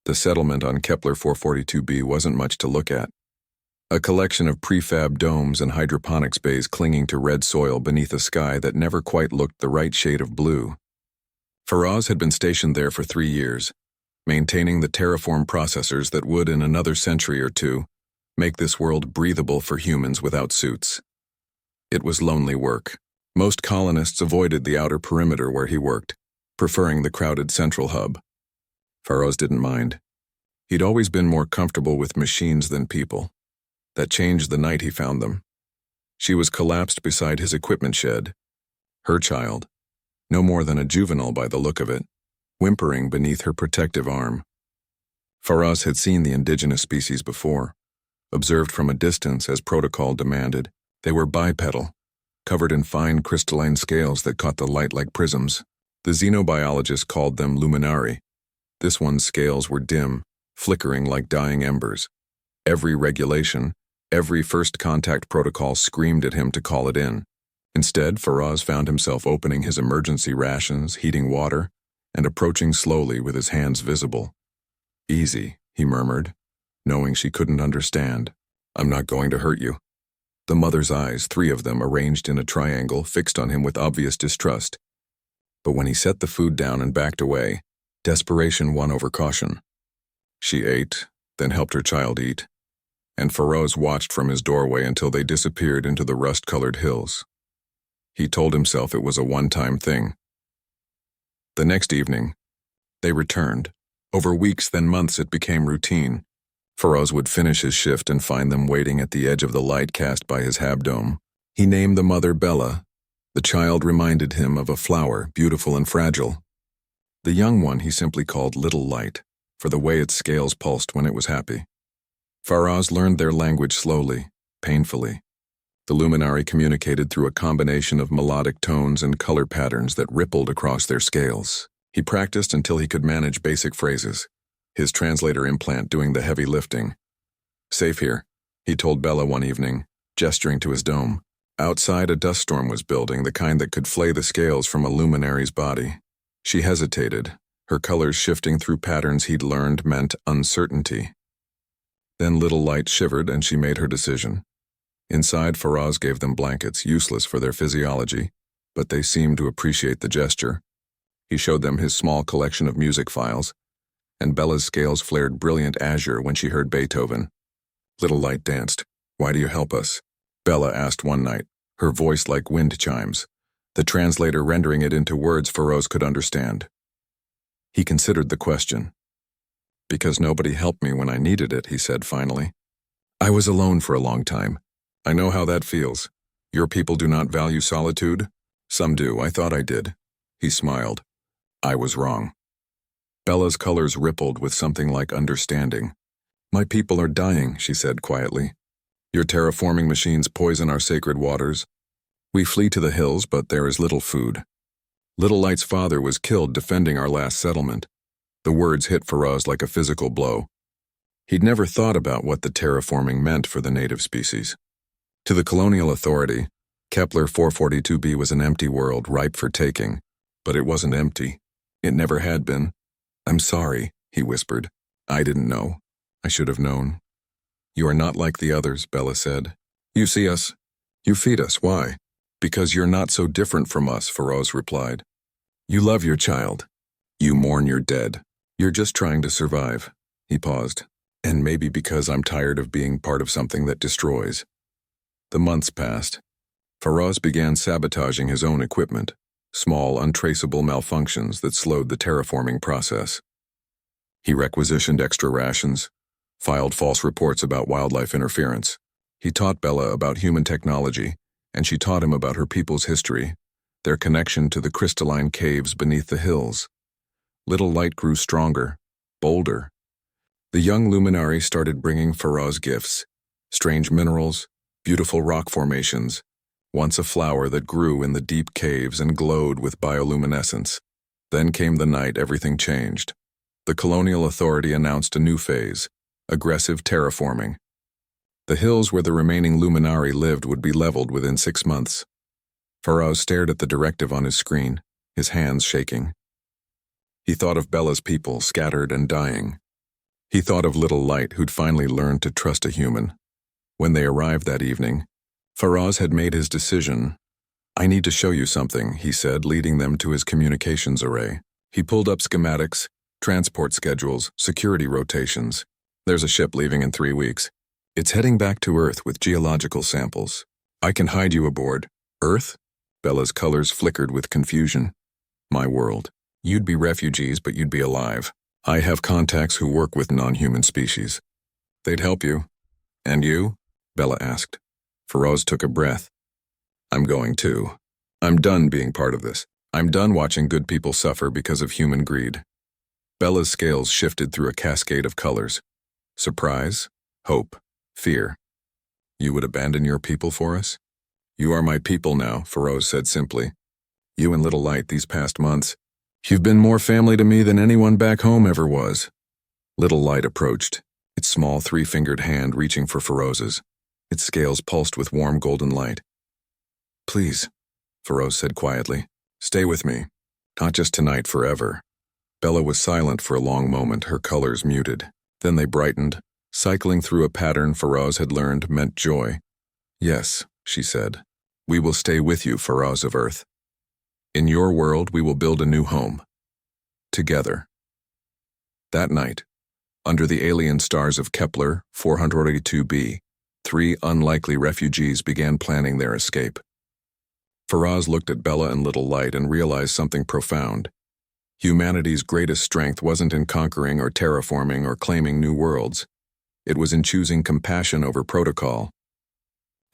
The settlement on Kepler 442b wasn't much to look at. A collection of prefab domes and hydroponics bays clinging to red soil beneath a sky that never quite looked the right shade of blue. Faraz had been stationed there for 3 years, maintaining the terraform processors that would, in another century or two, make this world breathable for humans without suits. It was lonely work. Most colonists avoided the outer perimeter where he worked, preferring the crowded central hub. Faraz didn't mind. He'd always been more comfortable with machines than people. That changed the night he found them. She was collapsed beside his equipment shed. Her child, no more than a juvenile by the look of it, whimpering beneath her protective arm. Faraz had seen the indigenous species before, observed from a distance as protocol demanded. They were bipedal, covered in fine crystalline scales that caught the light like prisms. The xenobiologist called them luminari. This one's scales were dim, flickering like dying embers. Every regulation, every first contact protocol screamed at him to call it in. Instead, Faraz found himself opening his emergency rations, heating water, and approaching slowly with his hands visible. "Easy," he murmured, knowing she couldn't understand. "I'm not going to hurt you." The mother's eyes, 3 of them arranged in a triangle, fixed on him with obvious distrust. But when he set the food down and backed away, desperation won over caution. She ate, then helped her child eat, and Faraz watched from his doorway until they disappeared into the rust-colored hills. He told himself it was a one-time thing. The next evening, they returned. Over weeks, then months, it became routine. Faraz would finish his shift and find them waiting at the edge of the light cast by his habdome. He named the mother Bella. The child reminded him of a flower, beautiful and fragile. The young one he simply called Little Light, for the way its scales pulsed when it was happy. Faraz learned their language slowly, painfully. The luminari communicated through a combination of melodic tones and color patterns that rippled across their scales. He practiced until he could manage basic phrases, his translator implant doing the heavy lifting. "Safe here," he told Bella one evening, gesturing to his dome. Outside, a dust storm was building, the kind that could flay the scales from a luminary's body. She hesitated, her colors shifting through patterns he'd learned meant uncertainty. Then Little Light shivered and she made her decision. Inside, Faraz gave them blankets, useless for their physiology, but they seemed to appreciate the gesture. He showed them his small collection of music files, and Bella's scales flared brilliant azure when she heard Beethoven. Little Light danced. "Why do you help us?" Bella asked one night, her voice like wind chimes, the translator rendering it into words Faraz could understand. He considered the question. "Because nobody helped me when I needed it," he said finally. "I was alone for a long time. I know how that feels. Your people do not value solitude? Some do. I thought I did." He smiled. "I was wrong." Bella's colors rippled with something like understanding. "My people are dying," she said quietly. "Your terraforming machines poison our sacred waters. We flee to the hills, but there is little food. Little Light's father was killed defending our last settlement." The words hit Faraz like a physical blow. He'd never thought about what the terraforming meant for the native species. To the colonial authority, Kepler 442b was an empty world ripe for taking, but it wasn't empty. It never had been. "I'm sorry," he whispered. "I didn't know. I should have known." "You are not like the others," Bella said. "You see us. You feed us. Why?" "Because you're not so different from us," Faraz replied. "You love your child. You mourn your dead. You're just trying to survive." He paused. "And maybe because I'm tired of being part of something that destroys." The months passed. Faraz began sabotaging his own equipment, small, untraceable malfunctions that slowed the terraforming process. He requisitioned extra rations, filed false reports about wildlife interference. He taught Bella about human technology, and she taught him about her people's history, their connection to the crystalline caves beneath the hills. Little Light grew stronger, bolder. The young luminari started bringing Faraz gifts, strange minerals, beautiful rock formations, once a flower that grew in the deep caves and glowed with bioluminescence. Then came the night everything changed. The colonial authority announced a new phase, aggressive terraforming. The hills where the remaining luminari lived would be leveled within 6 months. Faraz stared at the directive on his screen, his hands shaking. He thought of Bella's people, scattered and dying. He thought of Little Light, who'd finally learned to trust a human. When they arrived that evening, Faraz had made his decision. "I need to show you something," he said, leading them to his communications array. He pulled up schematics, transport schedules, security rotations. "There's a ship leaving in 3 weeks. It's heading back to Earth with geological samples. I can hide you aboard." "Earth?" Bella's colors flickered with confusion. "My world. You'd be refugees, but you'd be alive. I have contacts who work with non-human species. They'd help you." "And you?" Bella asked. Faraz took a breath. "I'm going too. I'm done being part of this. I'm done watching good people suffer because of human greed." Bella's scales shifted through a cascade of colors. Surprise, hope, fear. "You would abandon your people for us?" "You are my people now," Faraz said simply. "You and Little Light these past months. You've been more family to me than anyone back home ever was." Little Light approached, its small 3-fingered hand reaching for Faraz's. Its scales pulsed with warm golden light. "Please," Faraz said quietly, "stay with me. Not just tonight, forever." Bella was silent for a long moment, her colors muted. Then they brightened, cycling through a pattern Faraz had learned meant joy. "Yes," she said, "we will stay with you, Faraz of Earth. In your world, we will build a new home. Together." That night, under the alien stars of Kepler 482b, 3 unlikely refugees began planning their escape. Faraz looked at Bella and Little Light and realized something profound. Humanity's greatest strength wasn't in conquering or terraforming or claiming new worlds. It was in choosing compassion over protocol,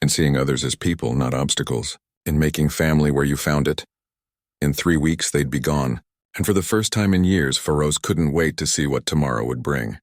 in seeing others as people, not obstacles, in making family where you found it. In 3 weeks, they'd be gone, and for the first time in years, Faraz couldn't wait to see what tomorrow would bring.